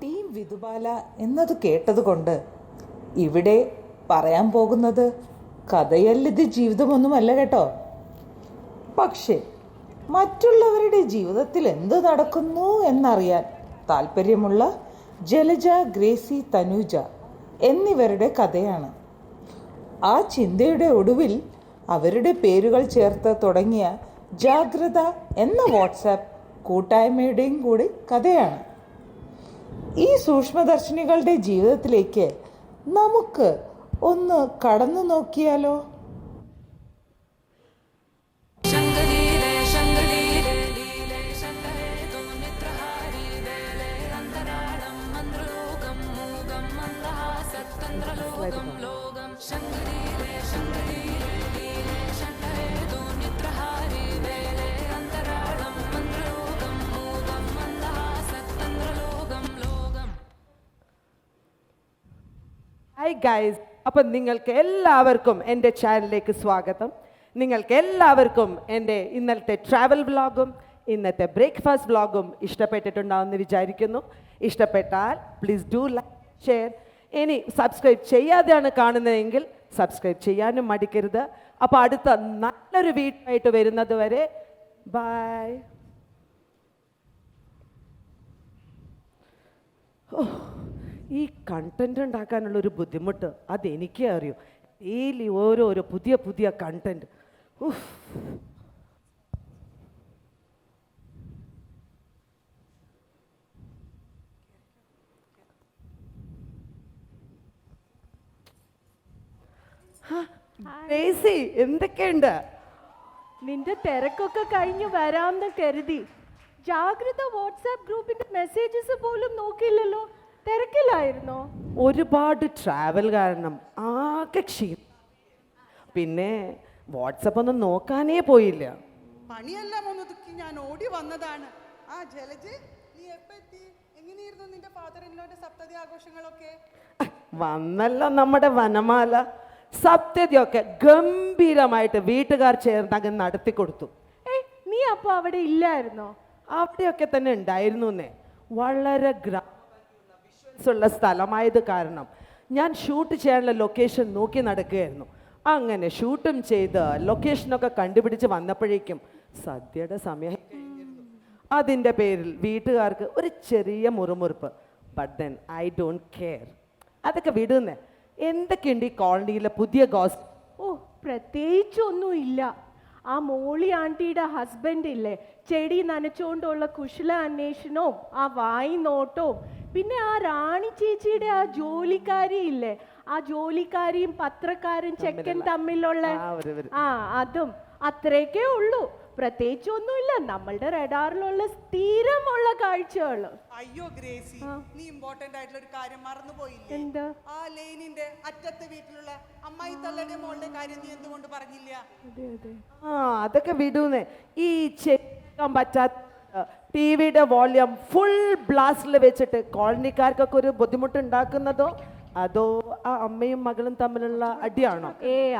Team Vidhubala എന്നത് കേട്ടതുകൊണ്ട് ഇവിടെ പറയാൻ പോകുന്നത് കഥയല്ലിത് ജീവിതമൊന്നുമല്ല കേട്ടോ. പക്ഷേ മറ്റുള്ളവരുടെ ജീവിതത്തിൽ എന്ത് നടക്കുന്നു എന്നറിയാൻ താല്പര്യമുള്ള ജലജ, ഗ്രേസി, തനൂജ എന്നിവരുടെ കഥയാണ്. ആ ചിന്തയുടെ ഒടുവിൽ അവരുടെ പേരുകൾ ചേർത്ത് തുടങ്ങിയ ജാഗ്രത എന്ന വാട്സാപ്പ് കൂട്ടായ്മയുടെയും കൂടി കഥയാണ്. ഈ സൂക്ഷ്മദർശിനികളുടെ ജീവിതത്തിലേക്ക് നമുക്ക് ഒന്ന് കടന്നു നോക്കിയാലോ? ഹായ് ഗൈസ്, അപ്പം നിങ്ങൾക്ക് എല്ലാവർക്കും എൻ്റെ ചാനലിലേക്ക് സ്വാഗതം. നിങ്ങൾക്ക് എല്ലാവർക്കും എൻ്റെ ഇന്നലത്തെ ട്രാവൽ വ്ളോഗും ഇന്നത്തെ ബ്രേക്ക്ഫാസ്റ്റ് വ്ളോഗും ഇഷ്ടപ്പെട്ടിട്ടുണ്ടാവുമെന്ന് വിചാരിക്കുന്നു. ഇഷ്ടപ്പെട്ടാൽ പ്ലീസ് ഡു ലൈക്ക്, ഷെയർ. ഇനി സബ്സ്ക്രൈബ് ചെയ്യാതെയാണ് കാണുന്നതെങ്കിൽ സബ്സ്ക്രൈബ് ചെയ്യാനും മടിക്കരുത്. അപ്പോൾ അടുത്ത നല്ലൊരു വീഡിയോ വരുന്നത് വരെ ബൈ. ഈ കണ്ടന്റ് ഉണ്ടാക്കാനുള്ളൊരു ബുദ്ധിമുട്ട് അതെനിക്കേ അറിയൂ. ഡെയിലി ഓരോരോ പുതിയ പുതിയ കണ്ടന്റ്. എന്തൊക്കെയുണ്ട്? നിന്റെ തിരക്കൊക്കെ കഴിഞ്ഞു വരാമെന്ന് കരുതി. ജാഗ്രത വാട്സാപ്പ് ഗ്രൂപ്പിന്റെ മെസ്സേജസ് പോലും നോക്കിയില്ലല്ലോ. തിരക്കിലായിരുന്നോ? ഒരുപാട് ട്രാവൽ കാരണം ആകെ ക്ഷീണം. പിന്നെ വാട്സപ്പ് ഒന്നും നോക്കാനേ പോയില്ല. പണിയെല്ലാം ഒന്നൊതുക്കി ഞാൻ ഓടി വന്നതാണ്. ആ ജലജ്, നീ എപ്പെത്തി? എങ്ങനെയായിരുന്നു നിന്റെ ഫാദർ ഇൻലോന്റെ സപ്തതി ആഘോഷങ്ങളൊക്കെ? വന്നല്ലോ നമ്മുടെ വനമാല. സപ്തതിയൊക്കെ ഗംഭീരമായിട്ട് വീട്ടുകാർ ചേർന്ന് അങ്ങ് നടത്തി കൊടുത്തു. നീ അപ്പൊ അവിടെ ഇല്ലായിരുന്നോ? അവിടെയൊക്കെ തന്നെ ഉണ്ടായിരുന്നു. വളരെ ഉള്ള സ്ഥലമായത് കാരണം ഞാൻ ഷൂട്ട് ചെയ്യാനുള്ള ലൊക്കേഷൻ നോക്കി നടക്കുകയായിരുന്നു. അങ്ങനെ ഷൂട്ടും ചെയ്ത് ലൊക്കേഷനൊക്കെ കണ്ടുപിടിച്ച് വന്നപ്പോഴേക്കും സദ്യയുടെ സമയം. അതിൻ്റെ പേരിൽ വീട്ടുകാർക്ക് ഒരു ചെറിയ മുറുമുറുപ്പ്. But then I don't care. അതൊക്കെ വിടുന്നേ. എന്തൊക്കെയുണ്ട് ഈ കോളനിയിലെ പുതിയ ഗോസിപ്പ്? പ്രത്യേകിച്ചൊന്നും ഇല്ല. ആ മോളി ആൻറ്റിയുടെ ഹസ്ബൻഡ് ഇല്ലേ, ചെടി നനച്ചുകൊണ്ടുള്ള കുശല അന്വേഷണവും ആ വായി നോട്ടവും, പിന്നെ ആ റാണി ചേച്ചിയുടെ ആ ജോലിക്കാരി ഇല്ലേ, ആ ജോലിക്കാരിയും പത്രക്കാരും ചെക്കൻ തമ്മിലുള്ള അതും അത്രയൊക്കെ ഉള്ളൂ. പ്രത്യേകിച്ചൊന്നുമില്ല. നമ്മളുടെ റഡാറിലുള്ള സ്ഥിരമുള്ള കാഴ്ചകൾ. അയ്യോ ഗ്രേസി, നീ ഇമ്പോർട്ടന്റ് ആയിട്ടുള്ള ഒരു കാര്യം മറന്നുപോയില്ലേ? എന്താ? ആ ലെയിനിന്റെ അറ്റത്തെ വീട്ടിലുള്ള അമ്മായി തള്ളയുടെ മോളുടെ കാര്യം നീ എന്തുകൊണ്ട് പറഞ്ഞില്ല? അതൊക്കെ വിടുന്നേ. ഈ ചെക്കാൻ പറ്റാത്ത ടിവിയുടെ വോള്യൂം ഫുൾ ബ്ലാസ്റ്റിൽ വെച്ചിട്ട് കോളനിക്കാർക്കൊക്കെ ഒരു ബുദ്ധിമുട്ടുണ്ടാക്കുന്നതോ അതോ ആ അമ്മയും മകളും തമ്മിലുള്ള അടിയാണോ?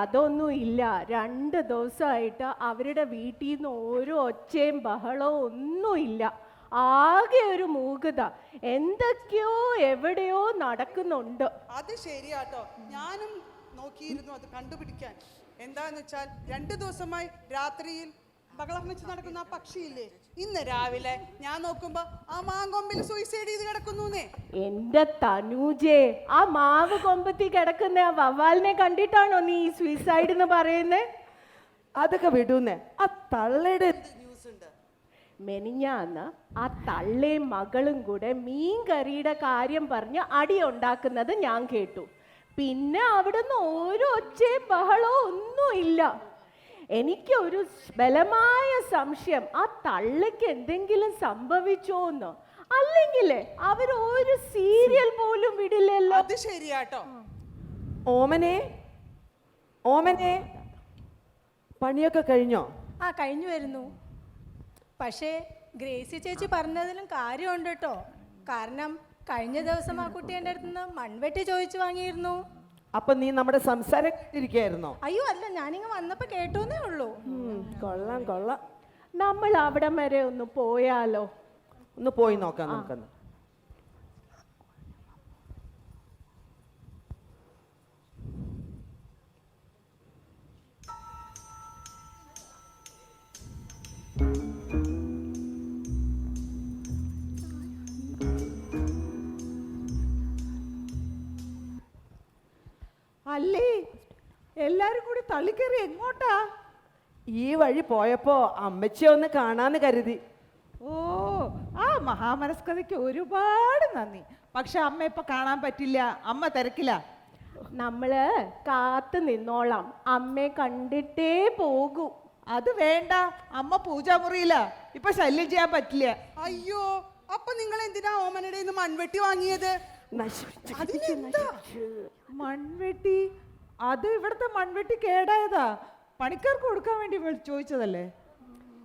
അതൊന്നും ഇല്ല. 2 ദിവസമായിട്ട് അവരുടെ വീട്ടിൽ നിന്ന് ഓരോ ഒച്ചയും ബഹളവും ഒന്നും ഇല്ല. ആകെ ഒരു മൂകത. എന്തൊക്കെയോ എവിടെയോ നടക്കുന്നുണ്ട്. അത് ശരിയാട്ടോ, ഞാനും നോക്കിയിരുന്നു അത് കണ്ടുപിടിക്കാൻ. എന്താന്ന് വെച്ചാൽ 2 ദിവസമായി രാത്രിയിൽ ബഹളം വെച്ച് നടക്കുന്ന ആ പക്ഷിയില്ലേ, ഇന്ന് രാവിലെ ഞാൻ നോക്കുമ്പോ ആ മാങ്കൊമ്പിൽ സൂയിസൈഡ് ചെയ്ത് കിടക്കുന്നേ. എന്റെ തനൂജേ, ആ മാവ് കൊമ്പത്തി കിടക്കുന്ന ആ വവ്വാലിനെ കണ്ടിട്ടാണോ നീ ഈ സൂയിസൈഡ് എന്ന് പറയുന്നേ? അതൊക്കെ വിടുന്നേ. ആ തള്ളയുടെ ന്യൂസ് ഉണ്ട്. മെനിഞ്ഞാന്ന് ആ തള്ളയും മകളും കൂടെ മീൻ കറിയുടെ കാര്യം പറഞ്ഞ് അടി ഉണ്ടാക്കുന്നത് ഞാൻ കേട്ടു. പിന്നെ അവിടുന്ന് ഓരോ ഒച്ചയും ബഹളവും ഒന്നും ഇല്ല. എനിക്കൊരു ബലമായ സംശയം, ആ തള്ളയ്ക്ക് എന്തെങ്കിലും സംഭവിച്ചോന്ന്. അല്ലെങ്കിലേ അവർ ഒരു സീരിയൽ പോലും വിടില്ലല്ലോ. അത് ശരിയാട്ടോ. ഓമനെ, ഓമനെ, പണിയൊക്കെ കഴിഞ്ഞോ? കഴിഞ്ഞു വരുന്നു. പക്ഷേ ഗ്രേസി ചേച്ചി പറഞ്ഞതിലും കാര്യമുണ്ട് കേട്ടോ. കാരണം കഴിഞ്ഞ ദിവസം ആ കുട്ടി എൻ്റെ അടുത്ത് നിന്ന് മൺവെട്ടി ചോദിച്ചു വാങ്ങിയിരുന്നു. അപ്പൊ നീ നമ്മുടെ സംസാരം കേട്ടിരിക്കുകയായിരുന്നോ? അയ്യോ അല്ല, ഞാനിങ്ങ് വന്നപ്പോ കേട്ടോന്നേ ഉള്ളൂ. കൊള്ളാം കൊള്ളാം. നമ്മൾ അവിടം വരെ ഒന്ന് പോയാലോ? ഒന്ന് പോയി നോക്കാം നമുക്കൊന്ന്. അല്ലേ എല്ലാരും കൂടി തള്ളിക്കറി എങ്ങോട്ടാ? ഈ വഴി പോയപ്പോ അമ്മച്ചിയെ ഒന്ന് കാണാന്ന് കരുതി. ഓ, ആ മഹാമനസ്കതയ്ക്ക് ഒരുപാട് നന്ദി. പക്ഷെ അമ്മ ഇപ്പൊ കാണാൻ പറ്റില്ല, അമ്മ തിരക്കില്ല. നമ്മള് കാത്തു നിന്നോളാം, അമ്മയെ കണ്ടിട്ടേ പോകൂ. അത് വേണ്ട, അമ്മ പൂജാമുറിയില്ല, ഇപ്പൊ ശല്യം ചെയ്യാൻ പറ്റില്ല. അയ്യോ, അപ്പൊ നിങ്ങൾ എന്തിനാ ഓമനയുടെ നിന്ന് മൺവെട്ടി വാങ്ങിയത്? അതിനെന്താ? മൺവെട്ടി? അത് ഇവിടുത്തെ മൺവെട്ടി കേടായതാ, പണിക്കാർക്ക് കൊടുക്കാൻ വേണ്ടി ചോദിച്ചതല്ലേ.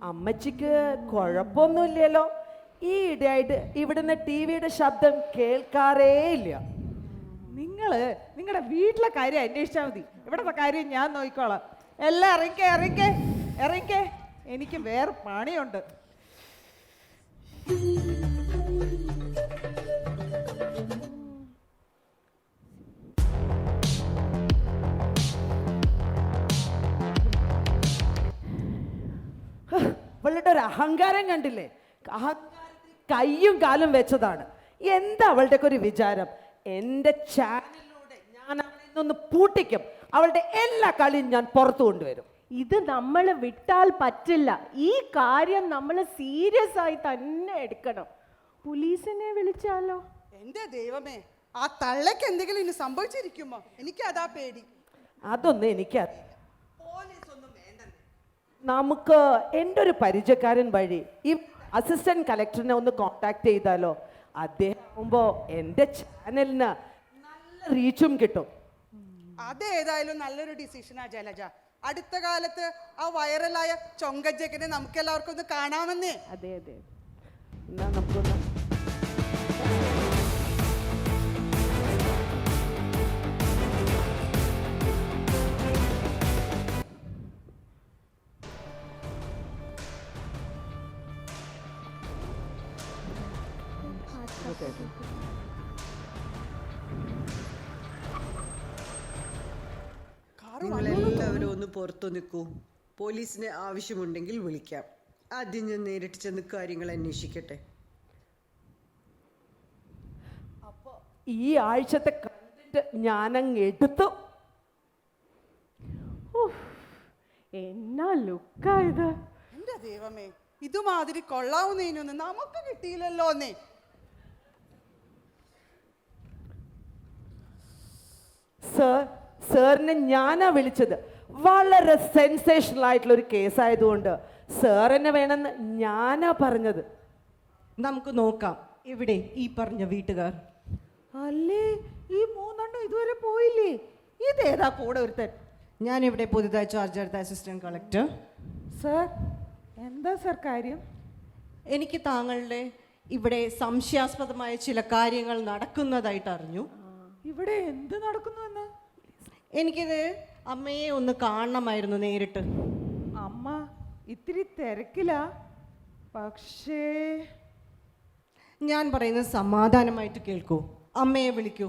അമ്മച്ചിക്ക് കുഴപ്പമൊന്നുമില്ലല്ലോ. ഈ ഇടയായിട്ട് ഇവിടുന്ന് ടിവിയുടെ ശബ്ദം കേൾക്കാറേ ഇല്ല. നിങ്ങളുടെ വീട്ടിലെ കാര്യം അന്വേഷിച്ചാൽ മതി, ഇവിടുത്തെ കാര്യം ഞാൻ നോക്കിക്കോളാം. എല്ലാം ഇറങ്ങിക്കേ, എനിക്ക് വേറെ പണിയുണ്ട്. അവളുടെ ഒരു അഹങ്കാരം കണ്ടില്ലേ? കയ്യും കാലും വെച്ചതാണ്. എന്താ അവളുടെ ഒരു വിചാരം? എൻ്റെ ചാനലിലൂടെ ഞാൻ അവളെ ഇന്നൊന്ന് പൂട്ടിക്കും. അവളുടെ എല്ലാ കളിയും ഞാൻ പുറത്തു കൊണ്ടുവരും. ഇത് നമ്മൾ വിട്ടാൽ പറ്റില്ല. ഈ കാര്യം നമ്മൾ സീരിയസ് ആയി തന്നെ എടുക്കണം. പോലീസിനെ വിളിച്ചാലോ? എന്റെ ദൈവമേ, ആ തള്ളക്ക് എന്തെങ്കിലും ഇനി സംഭവിച്ചിരിക്കുമോ? എനിക്ക് അതാ പേടി. അതൊന്നും എനിക്കറിയില്ല. നമുക്ക് എൻ്റെ ഒരു പരിചയക്കാരൻ വഴി ഈ അസിസ്റ്റന്റ് കളക്ടറിനെ ഒന്ന് കോണ്ടാക്ട് ചെയ്താലോ? അദ്ദേഹം ആകുമ്പോൾ എൻ്റെ ചാനലിന് നല്ല റീച്ചും കിട്ടും. അതേതായാലും നല്ലൊരു ഡിസിഷനാ ജലജ. അടുത്ത കാലത്ത് ആ വൈറലായ ചൊങ്കജക്കിനെ നമുക്ക് എല്ലാവർക്കും ഒന്ന് കാണാമെന്നേ. അതെ അതെ, എന്നാ നമുക്കൊന്ന് നിങ്ങളെല്ലാവരും ഒന്ന് പുറത്തു നിൽക്കൂ. പോലീസിന് ആവശ്യമുണ്ടെങ്കിൽ വിളിക്കാം. ആദ്യം ഞാൻ നേരിട്ട് ചെന്ന് കാര്യങ്ങൾ അന്വേഷിക്കട്ടെ. അപ്പൊ ഈ ആഴ്ചത്തെ കണ്ടന്റ് ഞാനങ്ങ് എടുത്തു. എന്നാ ലുക്കാ ഇത്! എന്റെ ദൈവമേ, ഇതുമാതിരി കൊള്ളാവുന്നതിനൊന്നും നമുക്ക് കിട്ടിയില്ലല്ലോന്നേ. സാറിനെ ഞാനാ വിളിച്ചത്. വളരെ സെൻസേഷണൽ ആയിട്ടുള്ള ഒരു കേസായതുകൊണ്ട് സാറിനെ വേണമെന്ന് ഞാനാ പറഞ്ഞത്. നമുക്ക് നോക്കാം ഇവിടെ ഈ പറഞ്ഞ വീട്ടുകാർ. അല്ലേ, ഈ മൂന്നെണ്ണം ഇതുവരെ പോയില്ലേ? ഇതേതാ കൂടെ ഒരുത്തൻ? ഞാനിവിടെ പുതുതായി ചാർജ് എടുത്ത അസിസ്റ്റന്റ് കളക്ടർ. സർ, എന്താ സർ കാര്യം? എനിക്ക് താങ്കളുടെ ഇവിടെ സംശയാസ്പദമായ ചില കാര്യങ്ങൾ നടക്കുന്നതായിട്ട് അറിഞ്ഞു. ഇവിടെ എന്ത് നടക്കുന്നുവെന്ന്? എനിക്കിത് അമ്മയെ ഒന്ന് കാണണമായിരുന്നു നേരിട്ട്. അമ്മ ഇത്തിരി തിരക്കില്ല, പക്ഷേ ഞാൻ പറയുന്നത് സമാധാനമായിട്ട് കേൾക്കൂ. അമ്മയെ വിളിക്കൂ.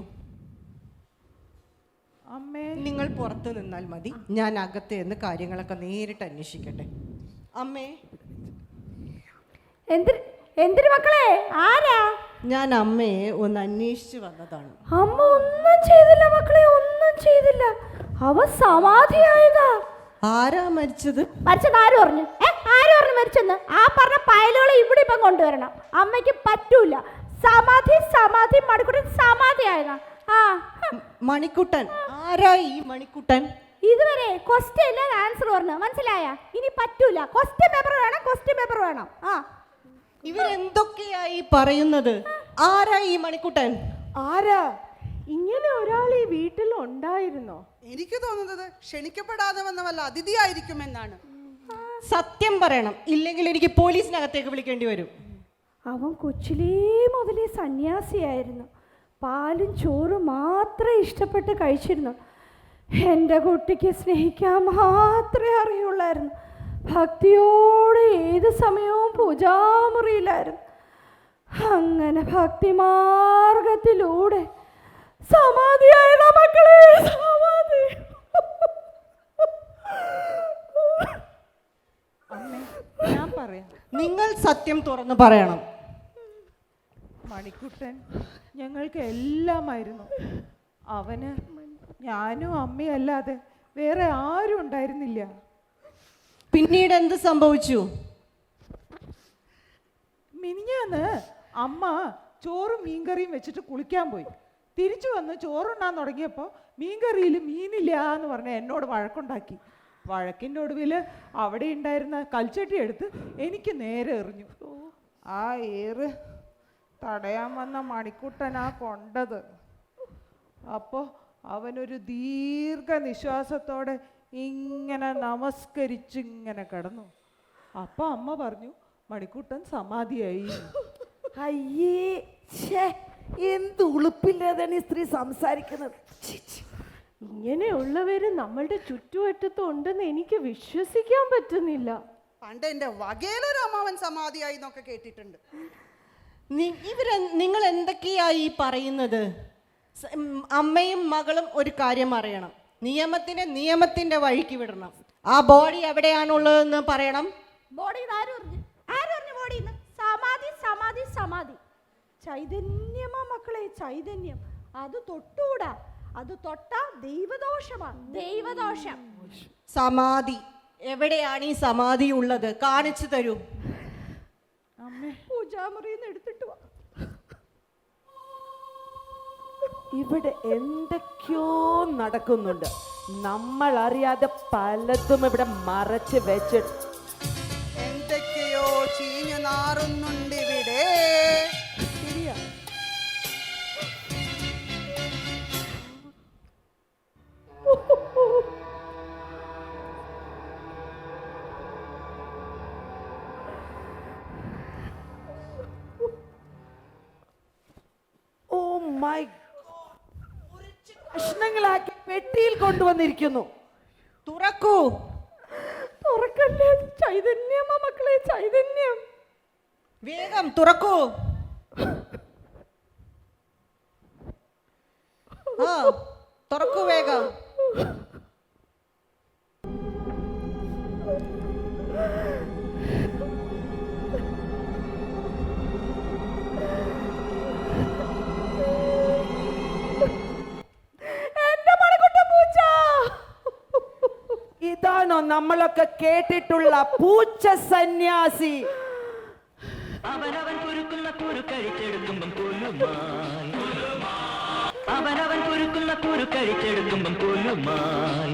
അമ്മേ, നിങ്ങൾ പുറത്ത് നിന്നാൽ മതി, ഞാൻ അകത്ത് നിന്ന് കാര്യങ്ങളൊക്കെ നേരിട്ട് അന്വേഷിക്കട്ടെ. അമ്മേ. എന്തിന് മക്കളെ? ആരാ? ഞാൻ അമ്മയെ ഒന്ന് അന്വേഷിച്ചു വന്നതാണ്. അമ്മ ഒന്നും ചെയ്തില്ല മക്കളെ, ഒന്നും ചെയ്തില്ല. അവ സമാധിയായതാ. ആരാ മരിച്ചത്? മരിച്ചത് ആര് പറഞ്ഞു? ആര് പറഞ്ഞു മരിച്ചെന്ന്? ആ പറഞ്ഞ പയലുകളെ ഇവിടെ ഇപ്പം കൊണ്ടുവരണം. അമ്മയ്ക്ക് പറ്റൂല. സമാധി സമാധി മണിക്കുട്ടൻ സമാധിയായതാ. ആ, മണിക്കുട്ടൻ? ആരാ ഈ മണിക്കുട്ടൻ? ഇതുവരെ ക്വസ്റ്റ്യൻ ഇല്ല, ആൻസർ പറഞ്ഞു. മനസ്സിലായ? ഇനി പറ്റൂല. ക്വസ്റ്റ്യൻ പേപ്പർ വേണം, ക്വസ്റ്റ്യൻ പേപ്പർ വേണം. ആ, ഇവരെന്തൊക്കെയായി പറയുന്നത്? ആരാ ഈ മണിക്കുട്ടൻ? ആരാ? ഇങ്ങനെ ഒരാൾ ഈ വീട്ടിൽ ഉണ്ടായിരുന്നോ? എനിക്ക് തോന്നുന്നത് ക്ഷണിക്കപ്പെടാതെ വന്ന വല്ല അതിഥിയായിരിക്കുമെന്നാണ്. സത്യം പറയണം, ഇല്ലെങ്കിൽ എനിക്ക് പോലീസിനകത്തേക്ക് വിളിക്കേണ്ടി വരും. അവൻ കൊച്ചിലേ മുതലേ സന്യാസിയായിരുന്നു. പാലും ചോറും മാത്രമേ ഇഷ്ടപ്പെട്ട് കഴിച്ചിരുന്നു. എൻ്റെ കുട്ടിക്ക് സ്നേഹിക്കാൻ മാത്രമേ അറിയുള്ളായിരുന്നു. ഭക്തിയോടെ ഏത് സമയവും പൂജാമുറിയിലായിരുന്നു. അങ്ങനെ ഭക്തിമാർഗത്തിലൂടെ സമാധിയായതാ മക്കളെ, സമാധി. അമ്മേ, ഞാൻ പറയാം. നിങ്ങൾ സത്യം തുറന്ന് പറയണം. മണിക്കുട്ടൻ ഞങ്ങൾക്ക് എല്ലാമായിരുന്നു. അവന് ഞാനും അമ്മയും അല്ലാതെ വേറെ ആരും ഉണ്ടായിരുന്നില്ല. പിന്നീട് എന്ത് സംഭവിച്ചു? മിനിഞ്ഞാന്ന് അമ്മ ചോറും മീൻകറിയും വെച്ചിട്ട് കുളിക്കാൻ പോയി. തിരിച്ചു വന്ന് ചോറുണ്ണാൻ തുടങ്ങിയപ്പോൾ മീൻകറിയിൽ മീനില്ല എന്ന് പറഞ്ഞ് എന്നോട് വഴക്കുണ്ടാക്കി. വഴക്കിൻ്റെ ഒടുവിൽ അവിടെ ഉണ്ടായിരുന്ന കൽച്ചട്ടി എടുത്ത് എനിക്ക് നേരെ എറിഞ്ഞു. ആ ഏറ് തടയാൻ വന്ന മണിക്കുട്ടനാ കൊണ്ടത്. അപ്പോൾ അവനൊരു ദീർഘനിശ്വാസത്തോടെ ഇങ്ങനെ നമസ്കരിച്ചിങ്ങനെ കിടന്നു. അപ്പം അമ്മ പറഞ്ഞു മണിക്കുട്ടൻ സമാധിയായി. അയ്യേ, ഛേ, എന്ത് ഉളുപ്പില്ലാതാണ് ഈ സ്ത്രീ സംസാരിക്കുന്നത്. ഇങ്ങനെയുള്ളവര് നമ്മളുടെ ചുറ്റുവട്ടത്തും ഉണ്ടെന്ന് എനിക്ക് വിശ്വസിക്കാൻ പറ്റുന്നില്ല. പണ്ട് എൻ്റെ വകയിലൊരു അമ്മാവൻ സമാധിയായി എന്നൊക്കെ കേട്ടിട്ടുണ്ട്. നിങ്ങൾ എന്തൊക്കെയായി ഈ പറയുന്നത്? അമ്മയും മകളും ഒരു കാര്യം അറിയണം. നിയമത്തിന്റെ വഴിക്ക് വിടണം. ആ ബോഡി എവിടെയാണുള്ളതെന്ന് പറയണം. ബോഡി ആരും പറഞ്ഞു ബോഡി സമാധി സമാധി സമാധി. ചൈതന്യമാ മക്കളെ, ചൈതന്യം. അത് തൊട്ടുകൂടാ. അത് തൊട്ടാ ദൈവദോഷമാണ്. ദൈവദോഷം. സമാധി എവിടെയാണ് ഈ സമാധി ഉള്ളത്? കാണിച്ചു തരൂ. പൂജാമുറിന്ന് എടുത്തിട്ട് വാ. ഇവിടെ എന്തൊക്കെയോ നടക്കുന്നുണ്ട്. നമ്മൾ അറിയാതെ പലതും ഇവിടെ മറച്ച് വെച്ചിട്ട് എന്തൊക്കെയോ ചീഞ്ഞു നാറുന്നുണ്ട് ഇവിടെ. ശരിയാ. ഓ മൈ കഷ്ണങ്ങളാക്കി പെട്ടിയിൽ കൊണ്ടുവന്നിരിക്കുന്നു. തുറക്കൂ. തുറക്കല്ലേ, ചൈതന്യമാ മക്കളെ, ചൈതന്യം. വേഗം തുറക്കൂ. തുറക്കൂ വേഗം. ഇതാണോ നമ്മളൊക്കെ കേട്ടിട്ടുള്ള പൂച്ച സന്യാസി? അവനവൻ കുരുക്കുന്ന കുരുക്കഴിച്ചെടുക്കുമ്പം കൊല്ലുമാൻ, അവനവൻ കുരുക്കുന്ന കുരുക്കഴിച്ചെടുക്കുമ്പം കൊല്ലുമാൻ.